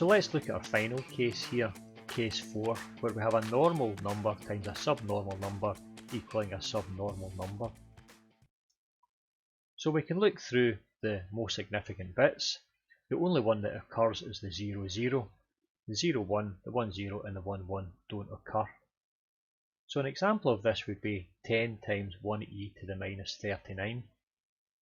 So let's look at our final case here, case 4, where we have a normal number times a subnormal number equaling a subnormal number. So we can look through the most significant bits. The only one that occurs is the 0, 0. The 0, 1, the 1, 0 and the 1, 1 don't occur. So an example of this would be 10 times 1e to the minus 39.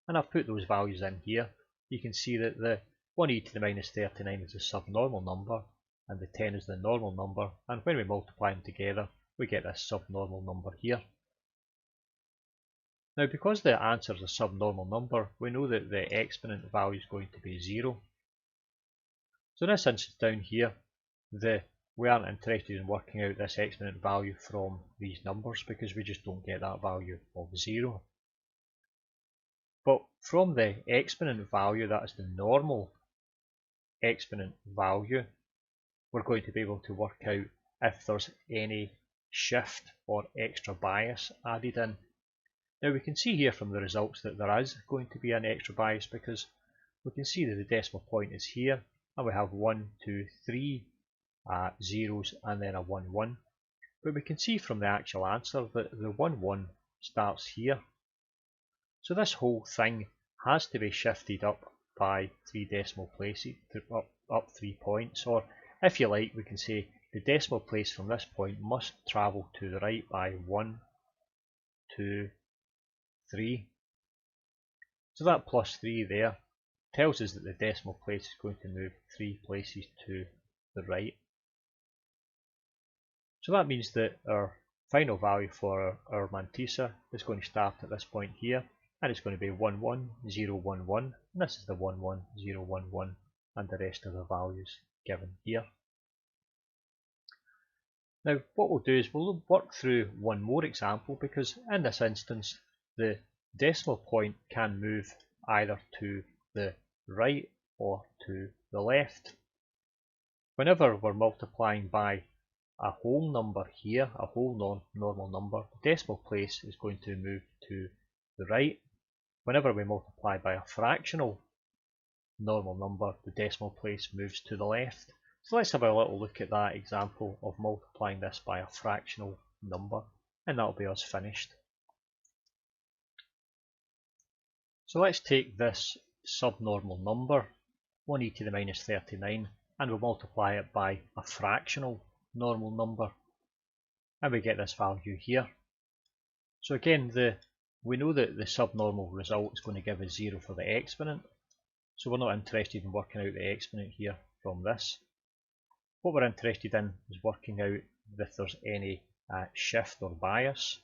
And I've put those values in here. You can see that the 1e to the minus 39 is the subnormal number and the 10 is the normal number, and when we multiply them together we get this subnormal number here. Now because the answer is a subnormal number, we know that the exponent value is going to be 0. So in this instance down here, we aren't interested in working out this exponent value from these numbers because we just don't get that value of 0. But from the exponent value, that is the normal exponent value, we're going to be able to work out if there's any shift or extra bias added in. Now we can see here from the results that there is going to be an extra bias because we can see that the decimal point is here and we have 1, 2, 3 zeros and then a 1, 1. But we can see from the actual answer that the 1, 1 starts here. So this whole thing has to be shifted up by 3 decimal places, up 3 points, or if you like we can say the decimal place from this point must travel to the right by 1, 2, 3. So that plus 3 there tells us that the decimal place is going to move 3 places to the right. So that means that our final value for our mantissa is going to start at this point here, and it's going to be 1, 1, 0, 1, 1, and this is the 1, 1, 0, 1, 1, and the rest of the values given here. Now what we'll do is we'll work through one more example, because in this instance the decimal point can move either to the right or to the left. Whenever we're multiplying by a whole number here, a whole normal number, the decimal place is going to move to the right. Whenever we multiply by a fractional normal number, the decimal place moves to the left. So let's have a little look at that example of multiplying this by a fractional number, and that'll be us finished. So let's take this subnormal number, 1e to the minus 39, and we'll multiply it by a fractional normal number, and we get this value here. So again, we know that the subnormal result is going to give us 0 for the exponent, so we're not interested in working out the exponent here from this. What we're interested in is working out if there's any shift or bias,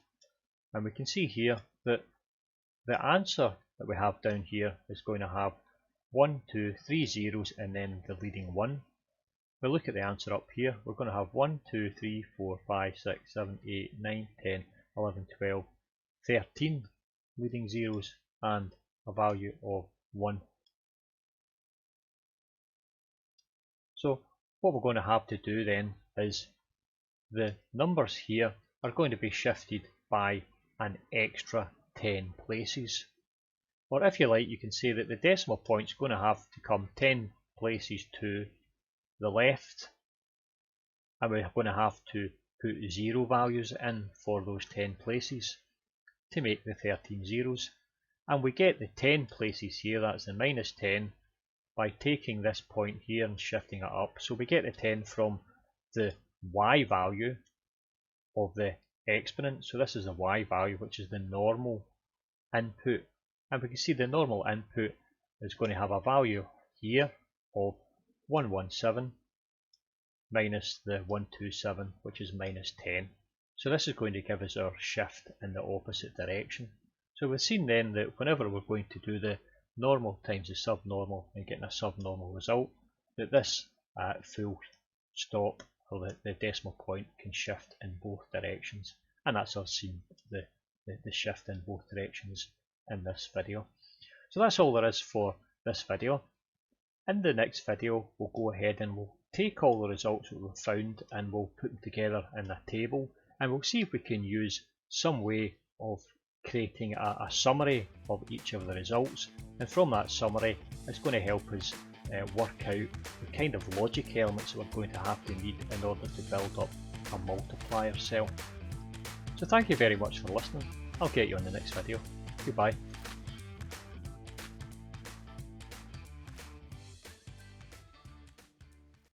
and we can see here that the answer that we have down here is going to have 1, 2, 3 zeros and then the leading 1. We look at the answer up here, we're going to have 1, 2, 3, 4, 5, 6, 7, 8, 9, 10, 11, 12, 13 leading zeros and a value of 1. So what we're going to have to do then is the numbers here are going to be shifted by an extra 10 places. Or if you like, you can say that the decimal point is going to have to come 10 places to the left, and we're going to have to put 0 values in for those 10 places to make the 13 zeros. And we get the 10 places here, that's the minus 10, by taking this point here and shifting it up. So we get the 10 from the y value of the exponent. So this is the y value, which is the normal input. And we can see the normal input is going to have a value here of 117 minus the 127, which is minus 10. So this is going to give us our shift in the opposite direction. So we've seen then that whenever we're going to do the normal times the subnormal and getting a subnormal result, that this full stop or the decimal point can shift in both directions, and that's us seeing the shift in both directions in this video. So that's all there is for this video. In the next video we'll go ahead and we'll take all the results that we've found and we'll put them together in a table, and we'll see if we can use some way of creating a summary of each of the results, and from that summary it's going to help us work out the kind of logic elements that we're going to have to need in order to build up a multiplier cell. So thank you very much for listening. I'll get you on the next video. Goodbye.